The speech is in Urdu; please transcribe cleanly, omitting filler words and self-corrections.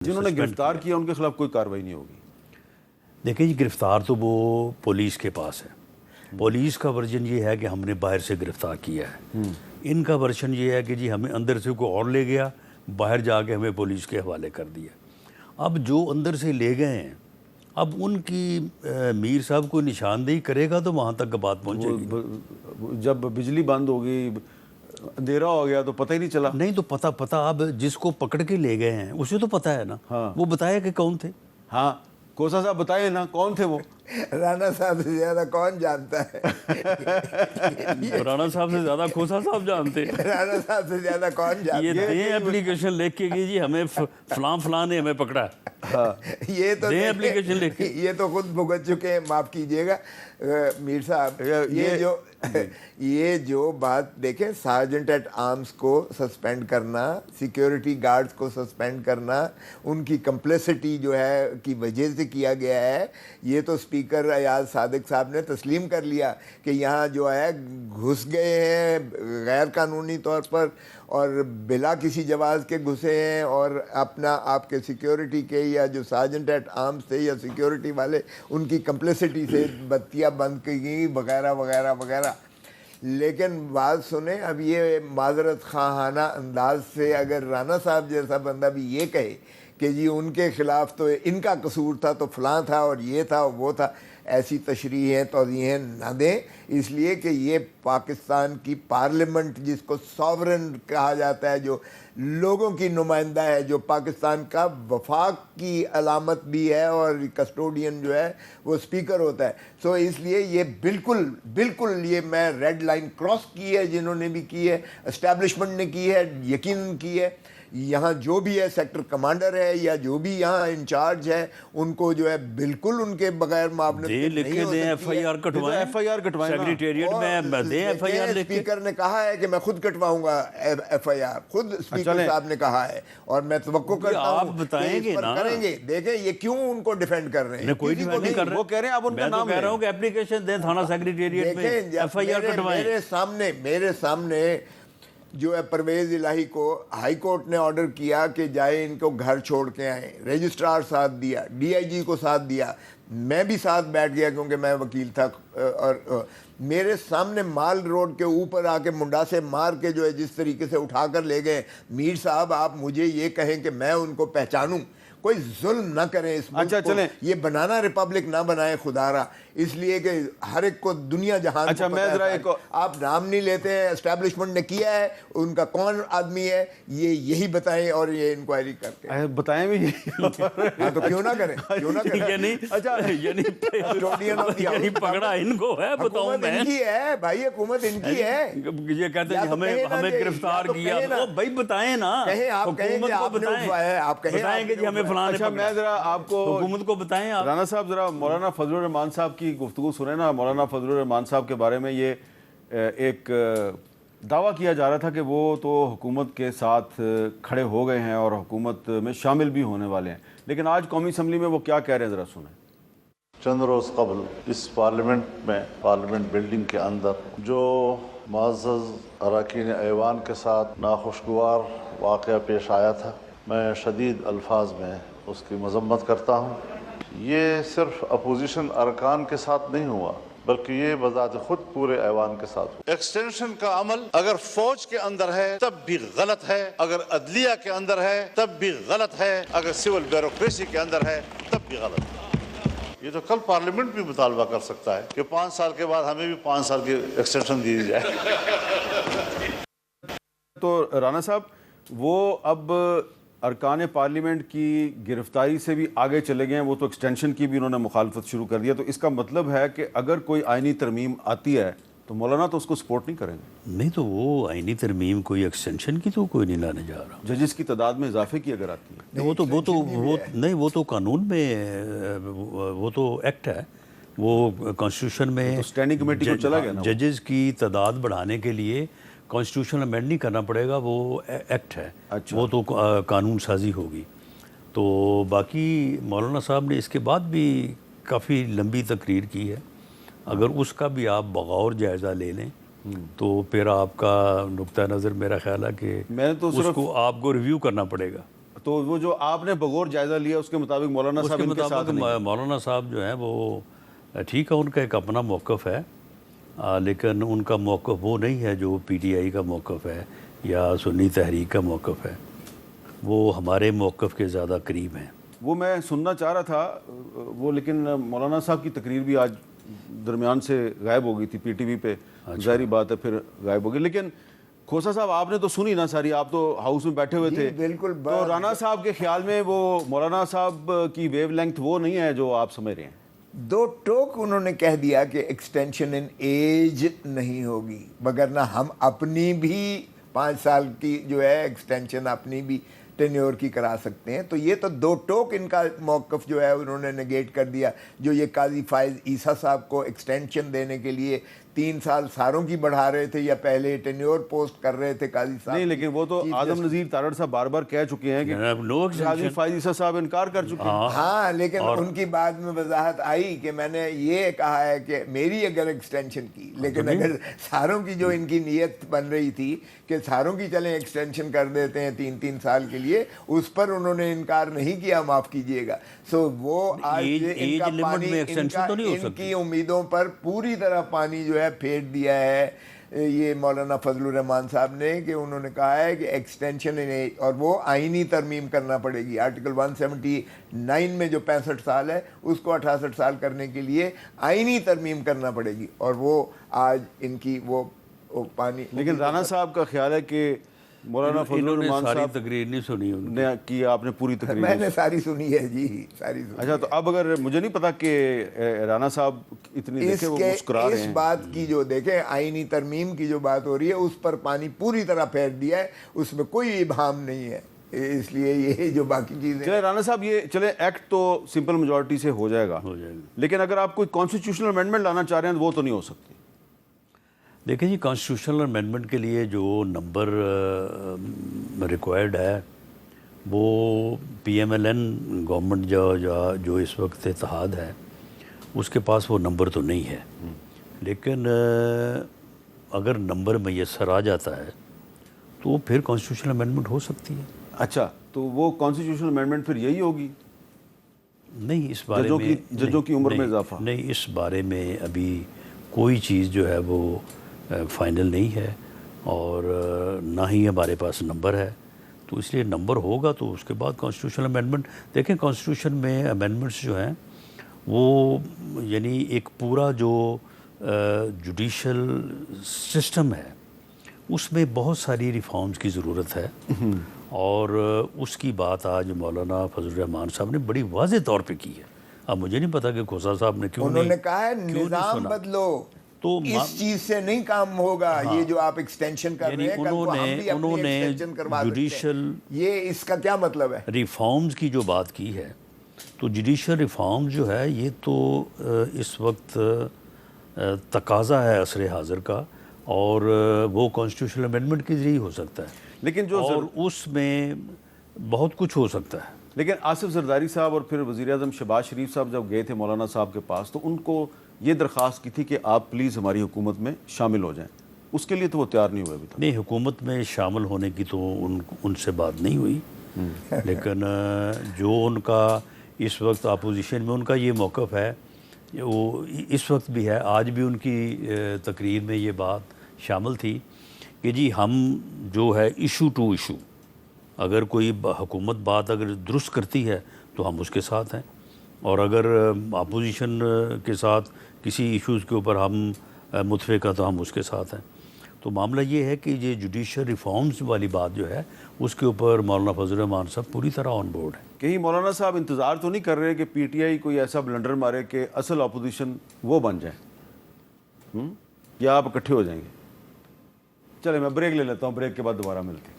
جنہوں نے گرفتار کیا ان کے خلاف کوئی کارروائی نہیں ہوگی؟ دیکھیں جی، گرفتار تو وہ پولیس کے پاس ہے۔ پولیس کا ورژن یہ ہے کہ ہم نے باہر سے گرفتار کیا ہے۔ ان کا ورژن یہ ہے کہ جی ہمیں اندر سے کوئی اور لے گیا، باہر جا کے ہمیں پولیس کے حوالے کر دیا۔ اب جو اندر سے لے گئے ہیں، اب ان کی میر صاحب کو نشاندہی کرے گا تو وہاں تک بات پہنچے گی۔ جب بجلی بند ہوگی، اندھیرا ہو گیا تو پتہ ہی نہیں چلا۔ نہیں تو پتہ اب جس کو پکڑ کے لے گئے ہیں اسے تو پتہ ہے نا، وہ بتایا کہ کون تھے۔ ہاں کوسا صاحب بتائیں نا کون تھے وہ؟ رانا صاحب سے زیادہ کون جانتا ہے؟ رانا صاحب سے زیادہ کھوسا صاحب جانتے ہیں۔ رانا صاحب سے زیادہ کون جانتا یہ دیں اپلیکیشن لکھ کے کہ جی ہمیں فلاں نے ہمیں پکڑا ہے، یہ تو دیں اپلیکیشن لکھ کے۔ یہ تو خود بھگت چکے ہیں، معاف کیجئے گا میر صاحب، یہ جو بات دیکھیں، سارجنٹ ایٹ آرمز کو سسپینڈ کرنا، سیکیورٹی گارڈز کو سسپینڈ کرنا، ان کی کمپلیسٹی جو ہے کی وجہ سے کیا گیا ہے، یہ تو اسپیکر ایاز صادق صاحب نے تسلیم کر لیا کہ یہاں جو ہے گھس گئے ہیں غیر قانونی طور پر اور بلا کسی جواز کے گھسے ہیں، اور اپنا آپ کے سیکیورٹی کے یا جو سارجنٹ ایٹ آرمز تھے یا سیکیورٹی والے ان کی کمپلیسٹی سے بتیاں بند کی گئی وغیرہ وغیرہ وغیرہ۔ لیکن بات سنیں، اب یہ معذرت خواہانہ انداز سے اگر رانا صاحب جیسا بندہ بھی یہ کہے کہ جی ان کے خلاف تو ان کا قصور تھا تو فلاں تھا اور یہ تھا وہ تھا، ایسی تشریحیں توضیحیں نہ دیں، اس لیے کہ یہ پاکستان کی پارلیمنٹ جس کو ساورن کہا جاتا ہے، جو لوگوں کی نمائندہ ہے، جو پاکستان کا وفاق کی علامت بھی ہے، اور کسٹوڈین جو ہے وہ اسپیکر ہوتا ہے۔ سو اس لیے یہ بالکل یہ میں ریڈ لائن کراس کی ہے، جنہوں نے بھی کی ہے، اسٹیبلشمنٹ نے کی ہے، یقیناً کی ہے۔ یہاں جو بھی ہے سیکٹر کمانڈر ہے یا جو بھی یہاں انچارج ہے، ان کو جو ہے بالکل ان کے بغیر معاونت نہیں ہو دیں سکتی ایف آئی آر کٹوائیں، ایف آئی آر کٹوائیں سیکریٹریٹ میں دیں ایف آئی آر لکھ کے۔ اسپیکر نے کہا ہے کہ میں خود کٹواؤں گا ایف آئی آر، خود اسپیکر صاحب نے کہا ہے، اور میں توقع کرتا ہوں آپ بتائیں گے نا، کریں گے۔ دیکھیں یہ کیوں ان کو ڈیفینڈ کر رہے ہیں، کوئی ڈیفینڈ نہیں کر رہے، وہ کہہ رہے ہیں آپ ان کا میں تو نام کہہ رہا ہوں کہ اپلیکیشن دیں تھانہ سیکریٹریٹ میں، ایف آئی آر کٹوائیں۔ میرے سامنے جو ہے پرویز الہی کو ہائی کورٹ نے آرڈر کیا کہ جائے ان کو گھر چھوڑ کے آئیں، رجسٹرار ساتھ دیا، ڈی آئی جی کو ساتھ دیا، میں بھی ساتھ بیٹھ گیا کیونکہ میں وکیل تھا، اور میرے سامنے مال روڈ کے اوپر آ کے منڈا سے مار کے جو ہے جس طریقے سے اٹھا کر لے گئے۔ میر صاحب آپ مجھے یہ کہیں کہ میں ان کو پہچانوں، کوئی ظلم نہ کریں اس ملک کو، یہ بنانا ریپبلک نہ بنائیں خدا را، اس لیے کہ ہر ایک کو دنیا جہان کو پتہ ہے۔ آپ نام نہیں لیتے ہیں، اسٹیبلشمنٹ نے کیا ہے، ان کا کون آدمی ہے یہ یہی بتائیں، اور یہ انکوائری کر کے بتائیں بھی ہاں تو کیوں نہ کریں، کیوں نہ کریں۔ یعنی پکڑا ان کو ہے، بتاؤں میں، ان کی ہے بھائی، حکومت ان کی ہے۔ یہ کہتے ہیں ہمیں گرفتار کیا، بھائی بتائیں نا، حکومت کو بتائیں کہ جی ہمیں فلاں نے پکڑا۔ میں ذرا آپ کو حکومت کو بتائیں آپ۔ رانا صاحب ذرا مولانا فضل الرحمان صاحب کی گفتگو سنیں نا۔ مولانا فضل الرحمان صاحب کے بارے میں یہ ایک دعویٰ کیا جا رہا تھا کہ وہ تو حکومت کے ساتھ کھڑے ہو گئے ہیں اور حکومت میں شامل بھی ہونے والے ہیں، لیکن آج قومی اسمبلی میں وہ کیا کہہ رہے ہیں، ذرا سنیں۔ چند روز قبل اس پارلیمنٹ میں، پارلیمنٹ بلڈنگ کے اندر جو معزز اراکین ایوان کے ساتھ ناخوشگوار واقعہ پیش آیا تھا، میں شدید الفاظ میں اس کی مذمت کرتا ہوں۔ یہ صرف اپوزیشن ارکان کے ساتھ نہیں ہوا، بلکہ یہ بذات خود پورے ایوان کے ساتھ ہوا۔ ایکسٹینشن کا عمل اگر فوج کے اندر ہے تب بھی غلط ہے، اگر عدلیہ کے اندر ہے تب بھی غلط ہے، اگر سول بیوروکریسی کے اندر ہے تب بھی غلط ہے۔ یہ تو کل پارلیمنٹ بھی مطالبہ کر سکتا ہے کہ 5 سال کے بعد ہمیں بھی 5 سال کی ایکسٹینشن دی جائے۔ تو رانا صاحب وہ اب ارکان پارلیمنٹ کی گرفتاری سے بھی آگے چلے گئے ہیں، وہ تو ایکسٹینشن کی بھی انہوں نے مخالفت شروع کر دیا، تو اس کا مطلب ہے کہ اگر کوئی آئینی ترمیم آتی ہے تو مولانا تو اس کو سپورٹ نہیں کریں گے؟ نہیں تو وہ آئینی ترمیم کوئی ایکسٹینشن کی تو کوئی نہیں لانے جا رہا۔ ججز کی تعداد میں اضافے کی اگر آتی ہے، وہ تو قانون میں، وہ تو ایکٹ ہے، وہ کانسٹیٹیوشن میں اسٹینڈنگ کمیٹی کو چلا گیا نا، ججز کی تعداد بڑھانے کے لیے کانسٹیٹیوشن امینڈ نہیں کرنا پڑے گا، وہ ایکٹ ہے، وہ تو قانون سازی ہوگی۔ تو باقی مولانا صاحب نے اس کے بعد بھی کافی لمبی تقریر کی ہے، اگر اس کا بھی آپ بغور جائزہ لے لیں تو پھر آپ کا نقطہ نظر میرا خیال ہے کہ اس کو آپ کو ریویو کرنا پڑے گا۔ تو وہ جو آپ نے بغور جائزہ لیا اس کے مطابق مولانا صاحب ان کے ساتھ نہیں؟ مولانا صاحب جو ہیں وہ ٹھیک ہے، ان کا ایک اپنا موقف ہے، لیکن ان کا موقف وہ نہیں ہے جو پی ٹی آئی کا موقف ہے یا سنی تحریک کا موقف ہے، وہ ہمارے موقف کے زیادہ قریب ہیں۔ وہ میں سننا چاہ رہا تھا وہ، لیکن مولانا صاحب کی تقریر بھی آج درمیان سے غائب ہو گئی تھی پی ٹی وی پہ، ظاہری بات ہے پھر غائب ہو گئی۔ لیکن کھوسا صاحب آپ نے تو سنی نا ساری، آپ تو ہاؤس میں بیٹھے ہوئے تھے، بالکل۔ تو رانا صاحب کے خیال میں وہ مولانا صاحب کی ویو لینتھ وہ نہیں ہے جو آپ سمجھ رہے ہیں؟ دو ٹوک انہوں نے کہہ دیا کہ ایکسٹینشن ان ایج نہیں ہوگی، وگرنہ ہم اپنی بھی 5 سال کی جو ہے ایکسٹینشن اپنی بھی ٹینیور کی کرا سکتے ہیں۔ تو یہ تو دو ٹوک ان کا موقف جو ہے انہوں نے نگیٹ کر دیا۔ جو یہ قاضی فائز عیسیٰ صاحب کو ایکسٹینشن دینے کے لیے 3 سال ساروں کی بڑھا رہے تھے یا پہلے ٹینیور پوسٹ کر رہے تھے قاضی صاحب، نہیں، لیکن وہ تو اعظم نذیر تارڑ صاحب بار بار کہہ چکے ہیں کہ قاضی فائز عیسیٰ صاحب انکار کر چکے ہیں۔ ہاں، لیکن ان کی بعد میں وضاحت آئی کہ میں نے یہ کہا ہے کہ میری اگر ایکسٹینشن کی، لیکن اگر ساروں کی جو ان کی نیت بن رہی تھی کہ ساروں کی چلیں ایکسٹینشن کر دیتے ہیں 3 سال کے لیے، اس پر انہوں نے انکار نہیں کیا، معاف کیجئے گا۔ سو وہ آج ان کا پانی ان کی امیدوں پر پوری طرح پانی جو ہے پھیر دیا ہے یہ مولانا فضل الرحمان صاحب نے، کہ انہوں نے کہا ہے کہ ایکسٹینشن اور وہ آئینی ترمیم کرنا پڑے گی۔ آرٹیکل 179 میں جو 65 سال ہے اس کو 68 سال کرنے کے لیے آئینی ترمیم کرنا پڑے گی، اور وہ آج ان کی وہ پانی۔ لیکن رانا صاحب کا خیال ہے کہ مولانا فضل الرحمان ساری صاحب تقریر نہیں سنی نے کی، آپ نے پوری تقریر میں نے ساری سنی ہے جی، ساری سنی۔ اچھا، تو اب اگر مجھے نہیں پتا کہ رانا صاحب اتنی دیکھیں وہ مسکرا رہے اس ہیں، بات کی جو دیکھیں آئینی ترمیم کی جو بات ہو رہی ہے اس پر پانی پوری طرح پھیر دیا ہے، اس میں کوئی ابہام نہیں ہے، اس لیے یہ جو باقی چیزیں۔ چلے رانا صاحب، یہ چلے ایکٹ تو سمپل میجورٹی سے ہو جائے گا، لیکن اگر آپ کوئی کانسٹیٹیوشنل امینڈمنٹ لانا چاہ رہے ہیں تو وہ تو نہیں ہو سکتی۔ دیکھیں جی، کانسٹیٹیوشنل امینڈمنٹ کے لیے جو نمبر ریکوائرڈ ہے وہ پی ایم ایل این گورنمنٹ جو اس وقت اتحاد ہے اس کے پاس وہ نمبر تو نہیں ہے، لیکن اگر نمبر میسر آ جاتا ہے تو پھر کانسٹیٹیوشنل امینڈمنٹ ہو سکتی ہے۔ اچھا، تو وہ کانسٹیٹیوشنل امینڈمنٹ پھر یہی ہوگی؟ نہیں، اس بارے میں ججوں کی عمر میں اضافہ؟ نہیں، اس بارے میں ابھی کوئی چیز جو ہے وہ فائنل نہیں ہے، اور نہ ہی ہمارے پاس نمبر ہے، تو اس لیے نمبر ہوگا تو اس کے بعد کانسٹیٹیوشنل امینڈمنٹ۔ دیکھیں، کانسٹیٹیوشن میں امینڈمنٹس جو ہیں وہ یعنی ایک پورا جو جوڈیشل سسٹم ہے اس میں بہت ساری ریفارمز کی ضرورت ہے، اور اس کی بات آج مولانا فضل الرحمان صاحب نے بڑی واضح طور پہ کی ہے۔ اب مجھے نہیں پتا کہ کھوسا صاحب نے کیوں انہوں نے کہا ہے نظام بدلو، تو اس چیز سے نہیں کام ہوگا، یہ جو آپ ایکسٹینشن کر رہے ہیں کل کو ہم بھی اپنی ایکسٹینشن کروا سکتے ہیں، یہ اس کا کیا مطلب ہے؟ ریفارمز کی جو بات کی ہے، تو جوڈیشل ریفارمز جو ہے یہ تو اس وقت تقاضا ہے عصر حاضر کا، اور وہ کانسٹیٹیوشنل امینڈمنٹ کے ذریعے ہو سکتا ہے، لیکن جو اور اس میں بہت کچھ ہو سکتا ہے۔ لیکن آصف زرداری صاحب اور پھر وزیر اعظم شہباز شریف صاحب جب گئے تھے مولانا صاحب کے پاس تو ان کو یہ درخواست کی تھی کہ آپ پلیز ہماری حکومت میں شامل ہو جائیں، اس کے لیے تو وہ تیار نہیں ہوئے ابھی تک۔ نہیں، حکومت میں شامل ہونے کی تو ان سے بات نہیں ہوئی، لیکن جو ان کا اس وقت اپوزیشن میں ان کا یہ موقف ہے، وہ اس وقت بھی ہے، آج بھی ان کی تقریر میں یہ بات شامل تھی کہ جی ہم جو ہے ایشو ٹو ایشو، اگر کوئی حکومت بات اگر درست کرتی ہے تو ہم اس کے ساتھ ہیں، اور اگر اپوزیشن کے ساتھ کسی ایشوز کے اوپر ہم متفق ہیں تو ہم اس کے ساتھ ہیں۔ تو معاملہ یہ ہے کہ یہ جوڈیشل ریفارمز والی بات جو ہے اس کے اوپر مولانا فضل الرحمان صاحب پوری طرح آن بورڈ ہے۔ کہیں مولانا صاحب انتظار تو نہیں کر رہے کہ پی ٹی آئی کوئی ایسا بلنڈر مارے کہ اصل اپوزیشن وہ بن جائے، یا آپ اکٹھے ہو جائیں گے؟ چلیں میں بریک لے لیتا ہوں، بریک کے بعد دوبارہ ملتے ہیں۔